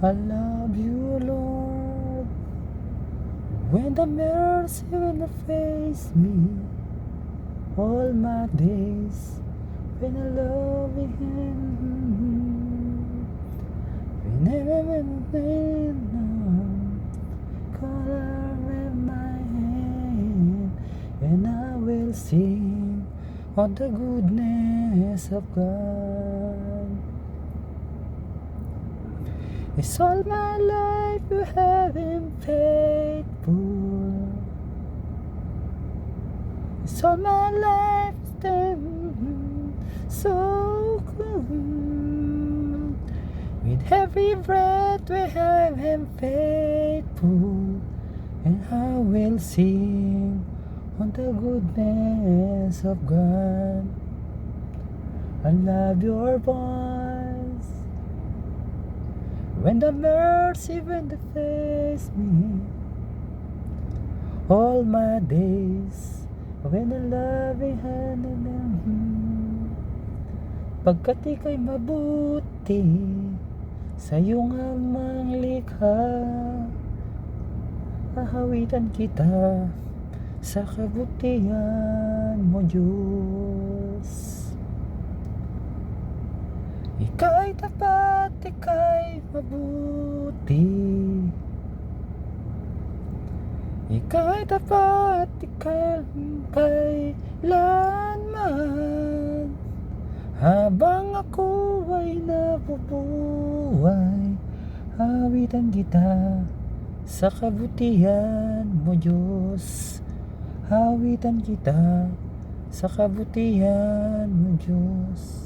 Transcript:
I love you, Lord. When the mercy will face me all my days, when I love Him, whenever color in my hand, and I will sing of the goodness of God. It's all my life you have been faithful. It's all my life been so good. With every breath we have been faithful, and I will sing on the goodness of God. I love your voice. When the mercy will face me all my days, when the loving hand in them, pagkat ika'y mabuti sa iyong amang likha, ahawitan kita sa kabutihan mo, Diyos. Ika'y tapat, ika'y mabuti. Ika'y tapat, ika'y kailanman. Habang ako ay nabubuhay, awitan kita sa kabutihan mo, Diyos. Awitan kita sa kabutihan mo, Diyos.